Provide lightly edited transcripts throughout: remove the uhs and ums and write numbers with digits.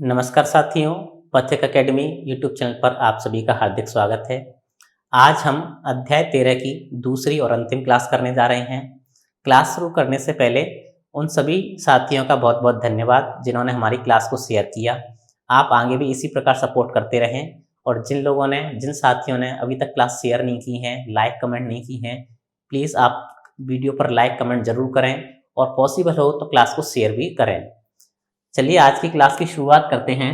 नमस्कार साथियों, पथिक एकेडमी यूट्यूब चैनल पर आप सभी का हार्दिक स्वागत है। आज हम अध्याय 13 की दूसरी और अंतिम क्लास करने जा रहे हैं। क्लास शुरू करने से पहले उन सभी साथियों का बहुत बहुत धन्यवाद जिन्होंने हमारी क्लास को शेयर किया। आप आगे भी इसी प्रकार सपोर्ट करते रहें और जिन साथियों ने अभी तक क्लास शेयर नहीं की हैं, लाइक कमेंट नहीं की हैं, प्लीज़ आप वीडियो पर लाइक कमेंट ज़रूर करें और पॉसिबल हो तो क्लास को शेयर भी करें। चलिए आज की क्लास की शुरुआत करते हैं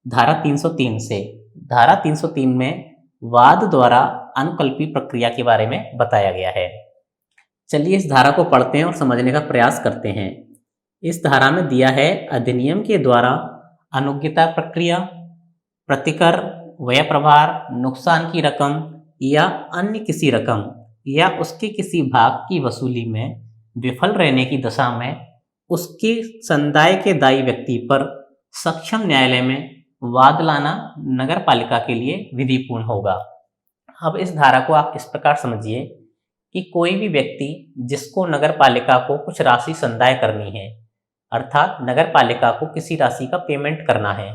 धारा 303 से। धारा 303 में वाद द्वारा अनुकल्पी प्रक्रिया के बारे में बताया गया है। चलिए इस धारा को पढ़ते हैं और समझने का प्रयास करते हैं। इस धारा में दिया है, अधिनियम के द्वारा अनुज्ञता प्रक्रिया, प्रतिकर, व्यय प्रभार, नुकसान की रकम या अन्य किसी रकम या उसके किसी भाग की वसूली में विफल रहने की दशा में उसके संदाय के दायी व्यक्ति पर सक्षम न्यायालय में वाद लाना नगर पालिका के लिए विधिपूर्ण होगा। अब इस धारा को आप इस प्रकार समझिए कि कोई भी व्यक्ति जिसको नगर पालिका को कुछ राशि संदाय करनी है, अर्थात नगर पालिका को किसी राशि का पेमेंट करना है,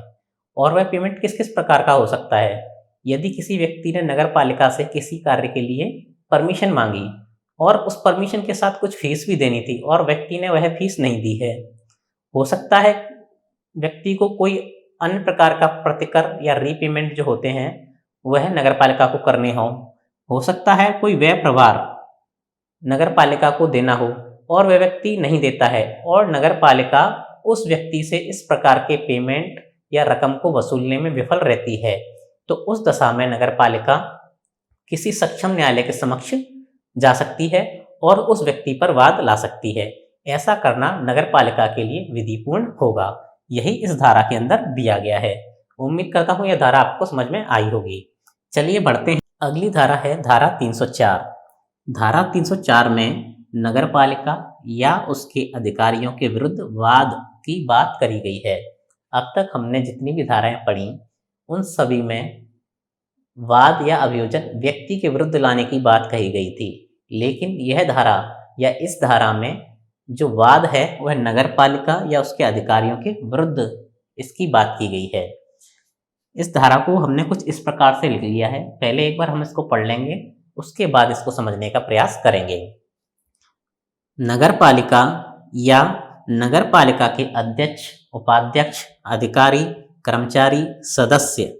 और वह पेमेंट किस किस प्रकार का हो सकता है। यदि किसी व्यक्ति ने नगर पालिका से किसी कार्य के लिए परमिशन मांगी और उस परमिशन के साथ कुछ फीस भी देनी थी और व्यक्ति ने वह फीस नहीं दी है, हो सकता है व्यक्ति को कोई अन्य प्रकार का प्रतिकर या रीपेमेंट जो होते हैं वह नगर पालिका को करने हो सकता है कोई व्यय प्रभार नगर पालिका को देना हो और वह व्यक्ति नहीं देता है और नगर पालिका उस व्यक्ति से इस प्रकार के पेमेंट या रकम को वसूलने में विफल रहती है, तो उस दशा में नगर पालिका किसी सक्षम न्यायालय के समक्ष जा सकती है और उस व्यक्ति पर वाद ला सकती है। ऐसा करना नगर पालिका के लिए विधिपूर्ण होगा। यही इस धारा के अंदर दिया गया है। उम्मीद करता हूँ यह धारा आपको समझ में आई होगी। चलिए बढ़ते हैं। अगली धारा है धारा 304। धारा 304 में नगर पालिका या उसके अधिकारियों के विरुद्ध वाद की बात करी गई है। अब तक हमने जितनी भी धाराएं पढ़ी उन सभी में वाद या अभियोजन व्यक्ति के विरुद्ध लाने की बात कही गई थी, लेकिन यह धारा या इस धारा में जो वाद है वह नगर पालिका या उसके अधिकारियों के विरुद्ध इसकी बात की गई है। इस धारा को हमने कुछ इस प्रकार से लिख लिया है। पहले एक बार हम इसको पढ़ लेंगे, उसके बाद इसको समझने का प्रयास करेंगे। नगर पालिका या नगर पालिका के अध्यक्ष, उपाध्यक्ष, अधिकारी, कर्मचारी, सदस्य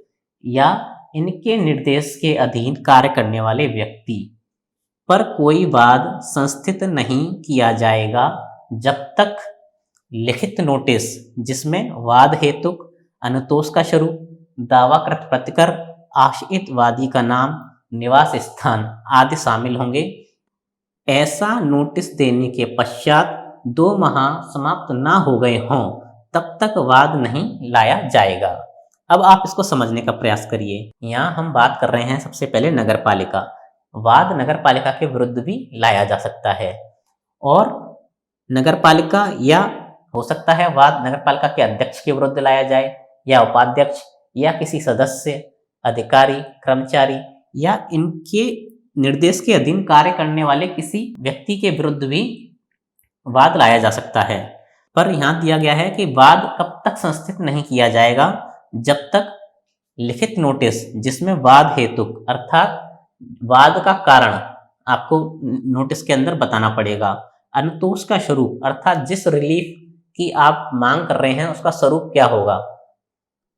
या इनके निर्देश के अधीन कार्य करने वाले व्यक्ति पर कोई वाद संस्थित नहीं किया जाएगा जब तक लिखित नोटिस जिसमें वाद हेतुक अनुतोष का स्वरूप, दावाकृत प्रतिकर, आश्रित वादी का नाम, निवास स्थान आदि शामिल होंगे, ऐसा नोटिस देने के पश्चात 2 माह समाप्त ना हो गए हों तब तक वाद नहीं लाया जाएगा। अब आप इसको समझने का प्रयास करिए। यहाँ हम बात कर रहे हैं सबसे पहले नगर पालिका। वाद नगर पालिका के विरुद्ध भी लाया जा सकता है और नगर पालिका या हो सकता है वाद नगर पालिका के अध्यक्ष के विरुद्ध लाया जाए या उपाध्यक्ष या किसी सदस्य, अधिकारी, कर्मचारी या इनके निर्देश के अधीन कार्य करने वाले किसी व्यक्ति के विरुद्ध भी वाद लाया जा सकता है। पर यहाँ दिया गया है कि वाद कब तक संस्थित नहीं किया जाएगा, जब तक लिखित नोटिस जिसमें वाद हेतुक अर्थात वाद का कारण आपको नोटिस के अंदर बताना पड़ेगा, अनुतोष का स्वरूप अर्थात जिस रिलीफ की आप मांग कर रहे हैं उसका स्वरूप क्या होगा,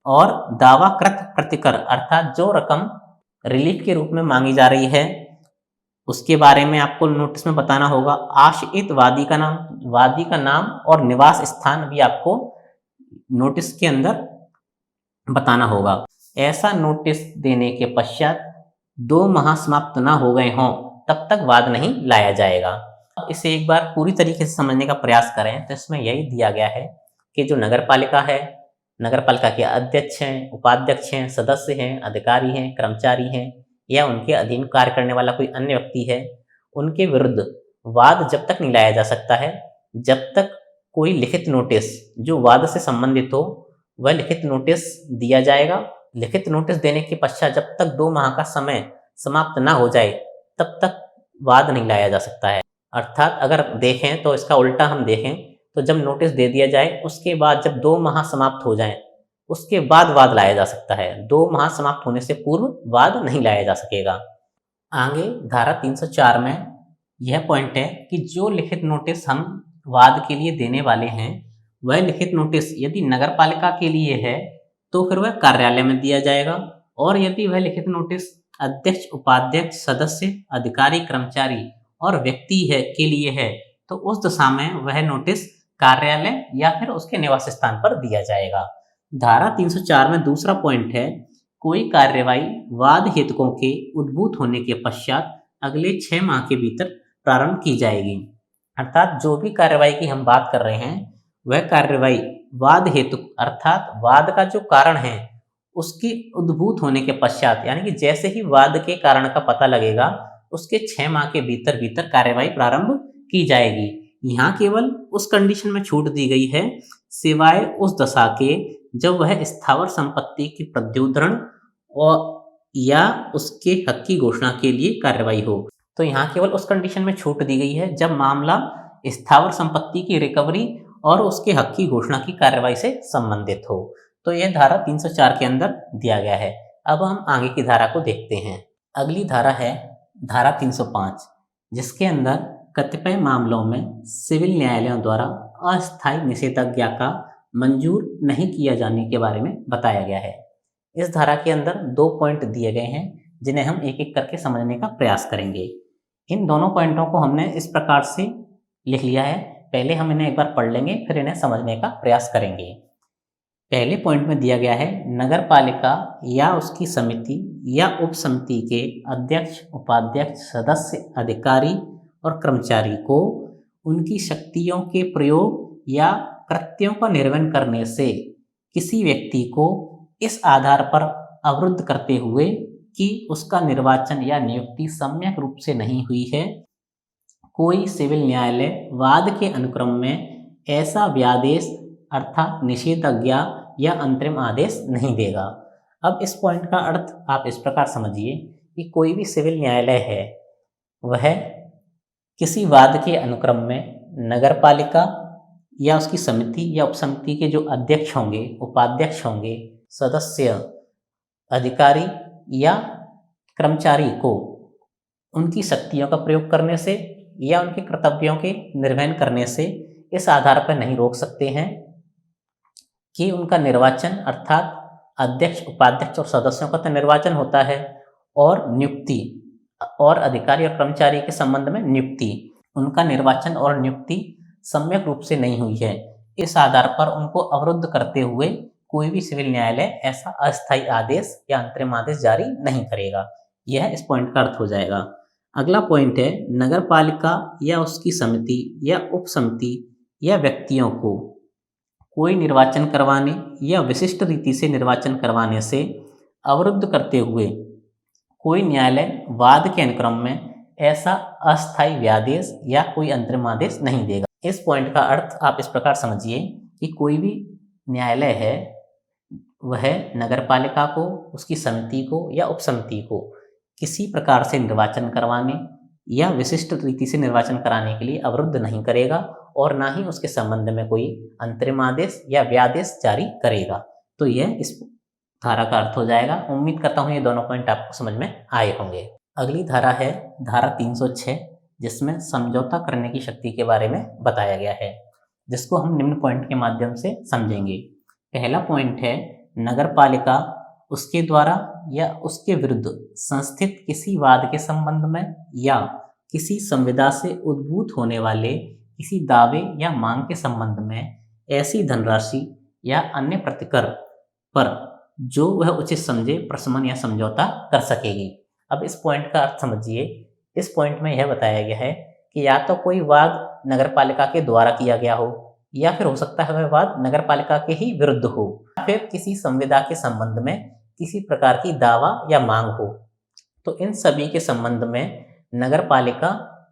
और दावाकृत प्रतिकर अर्थात जो रकम रिलीफ के रूप में मांगी जा रही है उसके बारे में आपको नोटिस में बताना होगा। आश्रित वादी का नाम और निवास स्थान भी आपको नोटिस के अंदर बताना होगा। ऐसा नोटिस देने के पश्चात 2 माह समाप्त ना हो गए हों तब तक वाद नहीं लाया जाएगा। अब इसे एक बार पूरी तरीके से समझने का प्रयास करें तो इसमें यही दिया गया है कि जो नगर पालिका है, नगर पालिका के अध्यक्ष हैं, उपाध्यक्ष हैं, सदस्य हैं, अधिकारी हैं, कर्मचारी हैं या उनके अधीन कार्य करने वाला कोई अन्य व्यक्ति है, उनके विरुद्ध वाद जब तक नहीं लाया जा सकता है जब तक कोई लिखित नोटिस जो वाद से संबंधित हो वह लिखित नोटिस दिया जाएगा। लिखित नोटिस देने के पश्चात जब तक 2 माह का समय समाप्त ना हो जाए तब तक वाद नहीं लाया जा सकता है। अर्थात अगर देखें तो इसका उल्टा हम देखें तो जब नोटिस दे दिया जाए उसके बाद जब 2 माह समाप्त हो जाएं उसके बाद वाद लाया जा सकता है। 2 माह समाप्त होने से पूर्व वाद नहीं लाया जा सकेगा। आगे धारा 304 में यह पॉइंट है कि जो लिखित नोटिस हम वाद के लिए देने वाले हैं, वह लिखित नोटिस यदि नगरपालिका के लिए है तो फिर वह कार्यालय में दिया जाएगा, और यदि वह लिखित नोटिस अध्यक्ष, उपाध्यक्ष, सदस्य, अधिकारी, कर्मचारी और व्यक्ति है के लिए है तो उस दशा में वह नोटिस कार्यालय या फिर उसके निवास स्थान पर दिया जाएगा। धारा 304 में दूसरा पॉइंट है, कोई कार्यवाही वाद हेतुकों के उद्भूत होने के पश्चात अगले 6 माह के भीतर प्रारंभ की जाएगी। अर्थात जो भी कार्यवाही की हम बात कर रहे हैं वह कार्यवाही वाद हेतु अर्थात वाद का जो कारण है उसके उद्भूत होने के पश्चात, यानी कि जैसे ही वाद के कारण का पता लगेगा उसके 6 माह के भीतर भीतर कार्यवाही प्रारंभ की जाएगी। यहाँ केवल उस कंडीशन में छूट दी गई है सिवाय उस दशा के जब वह स्थावर संपत्ति की प्रत्युद्धरण और या उसके हक की घोषणा के लिए कार्यवाही हो। तो यहाँ केवल उस कंडीशन में छूट दी गई है जब मामला स्थावर संपत्ति की रिकवरी और उसके हक की घोषणा की कार्यवाही से संबंधित हो। तो यह धारा 304 के अंदर दिया गया है। अब हम आगे की धारा को देखते हैं। अगली धारा है धारा 305, जिसके अंदर कतिपय मामलों में सिविल न्यायालयों द्वारा अस्थायी निषेधाज्ञा का मंजूर नहीं किया जाने के बारे में बताया गया है। इस धारा के अंदर 2 पॉइंट दिए गए हैं जिन्हें हम एक एक करके समझने का प्रयास करेंगे। इन दोनों पॉइंटों को हमने इस प्रकार से लिख लिया है। पहले हम इन्हें एक बार पढ़ लेंगे, फिर इन्हें समझने का प्रयास करेंगे। पहले पॉइंट में दिया गया है, नगरपालिका या उसकी समिति या उप समिति के अध्यक्ष, उपाध्यक्ष, सदस्य, अधिकारी और कर्मचारी को उनकी शक्तियों के प्रयोग या कृत्यों का निर्वहन करने से किसी व्यक्ति को इस आधार पर अवरुद्ध करते हुए कि उसका निर्वाचन या नियुक्ति सम्यक रूप से नहीं हुई है, कोई सिविल न्यायालय वाद के अनुक्रम में ऐसा व्यादेश अर्थात निषेधाज्ञा या अंतरिम आदेश नहीं देगा। अब इस पॉइंट का अर्थ आप इस प्रकार समझिए कि कोई भी सिविल न्यायालय है वह किसी वाद के अनुक्रम में नगरपालिका या उसकी समिति या उपसमिति के जो अध्यक्ष होंगे, उपाध्यक्ष होंगे, सदस्य, अधिकारी या कर्मचारी को उनकी शक्तियों का प्रयोग करने से या उनके कर्तव्यों के निर्वहन करने से इस आधार पर नहीं रोक सकते हैं कि उनका निर्वाचन अर्थात अध्यक्ष, उपाध्यक्ष और सदस्यों का तो निर्वाचन होता है और नियुक्ति और अधिकारी और कर्मचारी के संबंध में नियुक्ति, उनका निर्वाचन और नियुक्ति सम्यक रूप से नहीं हुई है। इस आधार पर उनको अवरुद्ध करते हुए कोई भी सिविल न्यायालय ऐसा अस्थायी आदेश या अंतरिम आदेश जारी नहीं करेगा। यह इस पॉइंट का अर्थ हो जाएगा। अगला पॉइंट है, नगरपालिका या उसकी समिति या उप समिति या व्यक्तियों को कोई निर्वाचन करवाने या विशिष्ट रीति से निर्वाचन करवाने से अवरुद्ध करते हुए कोई न्यायालय वाद के अनुक्रम में ऐसा अस्थायी व्यादेश या कोई अंतरिम आदेश नहीं देगा। इस पॉइंट का अर्थ आप इस प्रकार समझिए कि कोई भी न्यायालय है वह नगरपालिका को, उसकी समिति को या उपसमिति को किसी प्रकार से निर्वाचन करवाने या विशिष्ट रीति से निर्वाचन कराने के लिए अवरुद्ध नहीं करेगा और ना ही उसके संबंध में कोई अंतरिम आदेश या व्यादेश जारी करेगा। तो यह इस धारा का अर्थ हो जाएगा। उम्मीद करता हूँ ये दोनों पॉइंट आपको समझ में आए होंगे। अगली धारा है धारा 306, जिसमें समझौता करने की शक्ति के बारे में बताया गया है, जिसको हम निम्न पॉइंट के माध्यम से समझेंगे। पहला पॉइंट है, नगरपालिका उसके द्वारा या उसके विरुद्ध संस्थित किसी वाद के संबंध में या किसी संविदा से उद्भूत होने वाले किसी दावे या मांग के संबंध में ऐसी धनराशि या अन्य प्रतिकर पर जो वह उचित समझे प्रशमन या समझौता कर सकेगी। अब इस पॉइंट का अर्थ समझिए। इस पॉइंट में यह बताया गया है कि या तो कोई वाद नगरपालिका के द्वारा किया गया हो या फिर हो सकता है वह वाद नगरपालिका के ही विरुद्ध हो, फिर किसी संविदा के संबंध में किसी प्रकार की दावा या मांग हो। तो इन सभी के संबंध में नगरपालिका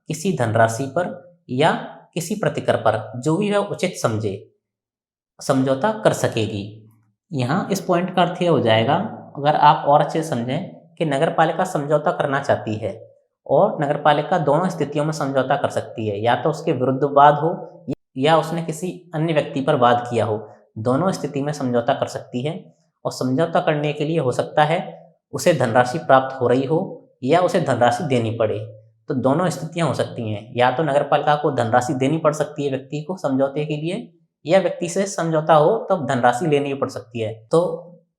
किसी धनराशि पर या किसी प्रतिकर पर जो भी वह उचित समझे समझौता कर सकेगी। यहाँ इस पॉइंट का अर्थ यह हो जाएगा, अगर आप और अच्छे समझें कि नगरपालिका समझौता करना चाहती है और नगरपालिका दोनों स्थितियों में समझौता कर सकती है, या तो उसके विरुद्ध वाद हो या उसने किसी अन्य व्यक्ति पर वाद किया हो, दोनों स्थिति में समझौता कर सकती है। और समझौता करने के लिए हो सकता है उसे धनराशि प्राप्त हो रही हो या उसे धनराशि देनी पड़े। तो दोनों स्थितियां हो सकती हैं, या तो नगरपालिका को धनराशि देनी पड़ सकती है व्यक्ति को समझौते के लिए, या व्यक्ति से समझौता हो तब धनराशि लेनी पड़ सकती है। तो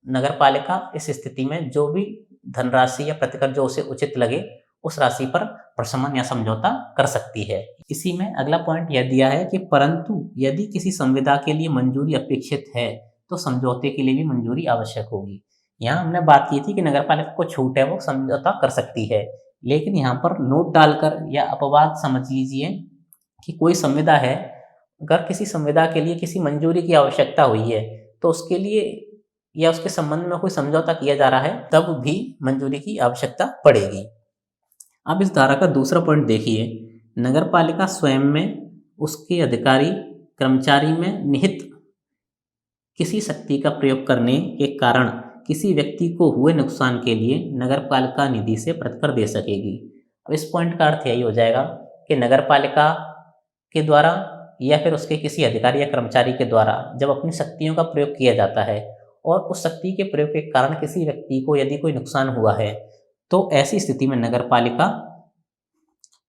नगरपालिका इस स्थिति में जो भी धनराशि या प्रतिकर जो उसे उचित लगे उस राशि पर प्रशमन या समझौता कर सकती है। इसी में अगला पॉइंट यह दिया है कि परंतु यदि किसी संविदा के लिए मंजूरी अपेक्षित है तो समझौते के लिए भी मंजूरी आवश्यक होगी। यहाँ हमने बात की थी कि नगरपालिका को छूट है, वो समझौता कर सकती है, लेकिन यहाँ पर नोट डालकर या अपवाद समझ लीजिए कि कोई संविदा है, अगर किसी संविदा के लिए किसी मंजूरी की आवश्यकता हुई है तो उसके लिए या उसके संबंध में कोई समझौता किया जा रहा है तब भी मंजूरी की आवश्यकता पड़ेगी। अब इस धारा का दूसरा पॉइंट देखिए, नगरपालिका स्वयं में उसके अधिकारी कर्मचारी में निहित किसी शक्ति का प्रयोग करने के कारण किसी व्यक्ति को हुए नुकसान के लिए नगरपालिका निधि से प्रतिकर दे सकेगी। अब इस पॉइंट का अर्थ यही हो जाएगा कि नगरपालिका के द्वारा या फिर उसके किसी अधिकारी या कर्मचारी के द्वारा जब अपनी शक्तियों का प्रयोग किया जाता है और उस शक्ति के प्रयोग के कारण किसी व्यक्ति को यदि कोई नुकसान हुआ है तो ऐसी स्थिति में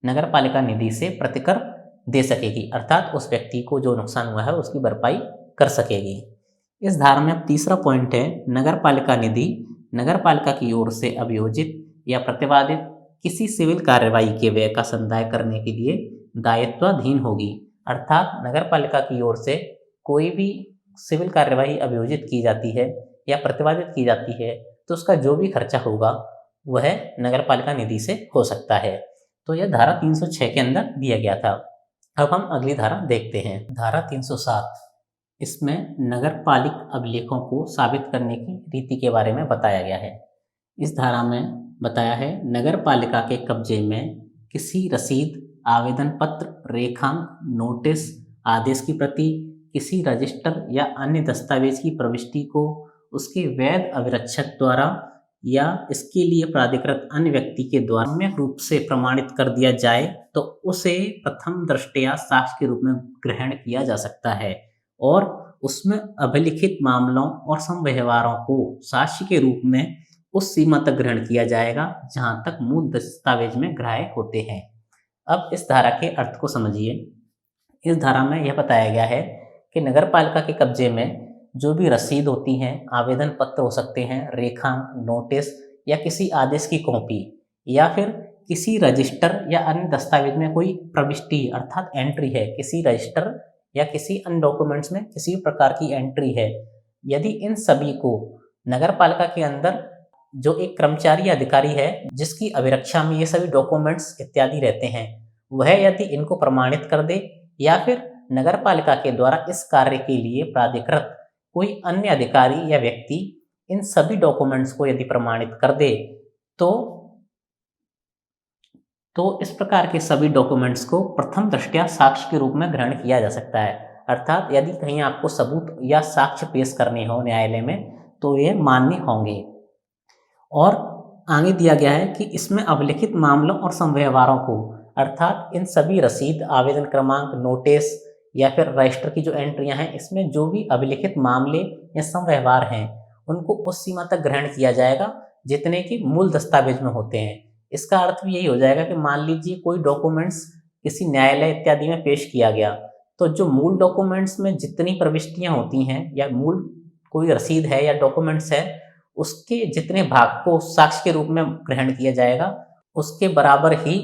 नगरपालिका निधि से प्रतिकर दे सकेगी, अर्थात उस व्यक्ति को जो नुकसान हुआ है उसकी भरपाई कर सकेगी। इस धारा में अब तीसरा पॉइंट है, नगरपालिका निधि नगरपालिका की ओर से अभियोजित या प्रतिवादित किसी सिविल कार्यवाही के व्यय का संदाय करने के लिए दायित्वाधीन होगी। अर्थात नगरपालिका की ओर से कोई भी सिविल कार्यवाही अभियोजित की जाती है या प्रतिवादित की जाती है तो उसका जो भी खर्चा होगा वह नगरपालिका निधि से हो सकता है। तो यह धारा 306 के अंदर दिया गया था। अब हम अगली धारा देखते हैं, धारा 307। इसमें नगरपालिक अभिलेखों को साबित करने की रीति के बारे में बताया गया है। इस धारा में बताया है, नगरपालिका के कब्जे में किसी रसीद, आवेदन पत्र, रेखांक, नोटिस, आदेश की प्रति, किसी रजिस्टर या अन्य दस्तावेज की प्रविष्टि को उसके वैध अभिरक्षक द्वारा या इसके लिए प्राधिकृत अन्य व्यक्ति के द्वारा सम्यक रूप से प्रमाणित कर दिया जाए तो उसे प्रथम दृष्टया साक्ष्य के रूप में ग्रहण किया जा सकता है और उसमें अभिलिखित मामलों और समव्यवहारों को साक्ष्य के रूप में उस सीमा तक ग्रहण किया जाएगा जहां तक मूल दस्तावेज में ग्राह्य होते हैं। अब इस धारा के अर्थ को समझिए। इस धारा में यह बताया गया है कि नगरपालिका के कब्जे में जो भी रसीद होती हैं, आवेदन पत्र हो सकते हैं, रेखांक, नोटिस या किसी आदेश की कॉपी या फिर किसी रजिस्टर या अन्य दस्तावेज में कोई प्रविष्टि अर्थात एंट्री है, किसी रजिस्टर या किसी अन्य डॉक्यूमेंट्स में किसी प्रकार की एंट्री है, यदि इन सभी को नगरपालिका के अंदर जो एक कर्मचारी अधिकारी है जिसकी अभिरक्षा में ये सभी डॉक्यूमेंट्स इत्यादि रहते हैं, वह यदि इनको प्रमाणित कर दे या फिर नगरपालिका के द्वारा इस कार्य के लिए प्राधिकृत कोई अन्य अधिकारी या व्यक्ति इन सभी डॉक्यूमेंट्स को यदि प्रमाणित कर दे तो इस प्रकार के सभी डॉक्यूमेंट्स को प्रथम दृष्टया साक्ष्य के रूप में ग्रहण किया जा सकता है। अर्थात यदि कहीं आपको सबूत या साक्ष्य पेश करने हो न्यायालय में तो ये मान्य होंगे। और आगे दिया गया है कि इसमें अभिलिखित मामलों और समव्यवहारों को अर्थात इन सभी रसीद, आवेदन क्रमांक, नोटिस या फिर रजिस्टर की जो एंट्रियां हैं, इसमें जो भी अभिलिखित मामले या समव्यवहार हैं उनको उस सीमा तक ग्रहण किया जाएगा जितने कि मूल दस्तावेज में होते हैं। इसका अर्थ भी यही हो जाएगा कि मान लीजिए कोई डॉक्यूमेंट्स किसी न्यायालय इत्यादि में पेश किया गया तो जो मूल डॉक्यूमेंट्स में जितनी प्रविष्टियां होती हैं या मूल कोई रसीद है या डॉक्यूमेंट्स है उसके जितने भाग को साक्ष्य के रूप में ग्रहण किया जाएगा उसके बराबर ही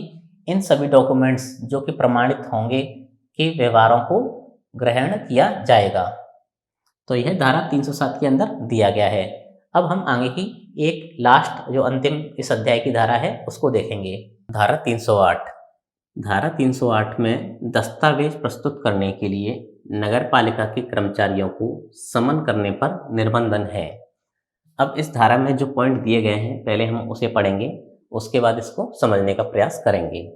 इन सभी डॉक्यूमेंट्स जो कि प्रमाणित होंगे के व्यवहारों को ग्रहण किया जाएगा। तो यह धारा 307 के अंदर दिया गया है। अब हम आगे की एक लास्ट जो अंतिम इस अध्याय की धारा है उसको देखेंगे, धारा 308। धारा 308 में दस्तावेज प्रस्तुत करने के लिए नगरपालिका के कर्मचारियों को समन करने पर निर्बंधन है। अब इस धारा में जो पॉइंट दिए गए हैं पहले हम उसे पढ़ेंगे, उसके बाद इसको समझने का प्रयास करेंगे।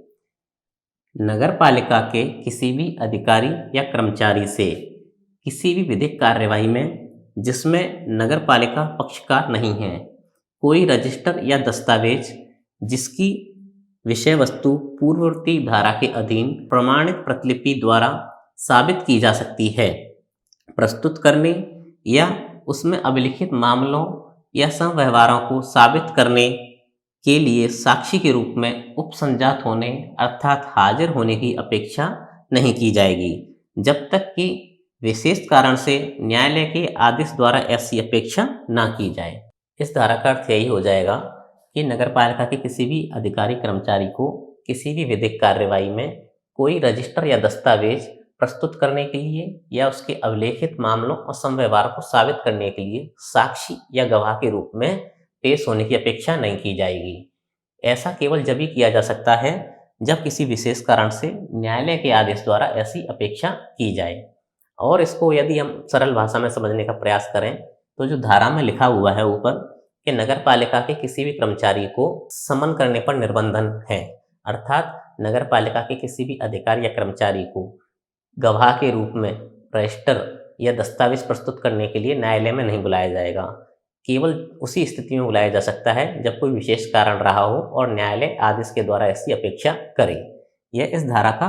नगरपालिका के किसी भी अधिकारी या कर्मचारी से किसी भी विधिक कार्यवाही में जिसमें नगरपालिका पक्षकार नहीं है कोई रजिस्टर या दस्तावेज जिसकी विषय वस्तु पूर्ववर्ती धारा के अधीन प्रमाणित प्रतिलिपि द्वारा साबित की जा सकती है प्रस्तुत करने या उसमें अभिलिखित मामलों या समव्यवहारों को साबित करने के लिए साक्षी के रूप में उपसंजात होने अर्थात हाजिर होने की अपेक्षा नहीं की जाएगी, जब तक कि विशेष कारण से न्यायालय के आदेश द्वारा ऐसी अपेक्षा ना की जाए। इस धारा का अर्थ यही हो जाएगा कि नगरपालिका के किसी भी अधिकारी कर्मचारी को किसी भी विधिक कार्यवाही में कोई रजिस्टर या दस्तावेज प्रस्तुत करने के लिए या उसके अभिलेखित मामलों और समव्यवहार को साबित करने के लिए साक्षी या गवाह के रूप में पेश होने की अपेक्षा नहीं की जाएगी। ऐसा केवल जब ही किया जा सकता है जब किसी विशेष कारण से न्यायालय के आदेश द्वारा ऐसी अपेक्षा की जाए। और इसको यदि हम सरल भाषा में समझने का प्रयास करें तो जो धारा में लिखा हुआ है ऊपर कि नगरपालिका के किसी भी कर्मचारी को समन करने पर निर्बंधन है, अर्थात नगरपालिका के किसी भी अधिकारी या कर्मचारी को गवाह के रूप में रजिस्टर या दस्तावेज प्रस्तुत करने के लिए न्यायालय में नहीं बुलाया जाएगा। केवल उसी स्थिति में बुलाया जा सकता है जब कोई विशेष कारण रहा हो और न्यायालय आदेश के द्वारा ऐसी अपेक्षा करे। यह इस धारा का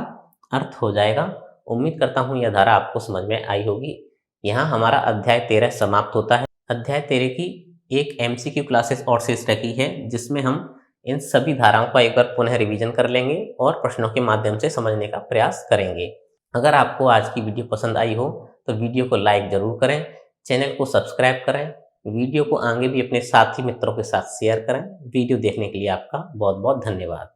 अर्थ हो जाएगा। उम्मीद करता हूँ यह धारा आपको समझ में आई होगी। यहाँ हमारा अध्याय 13 समाप्त होता है। अध्याय 13 की एक MCQ क्लासेस और शेष रखी है, जिसमें हम इन सभी धाराओं का एक बार पुनः रिवीजन कर लेंगे और प्रश्नों के माध्यम से समझने का प्रयास करेंगे। अगर आपको आज की वीडियो पसंद आई हो तो वीडियो को लाइक जरूर करें, चैनल को सब्सक्राइब करें, वीडियो को आगे भी अपने साथी मित्रों के साथ शेयर करें। वीडियो देखने के लिए आपका बहुत बहुत धन्यवाद।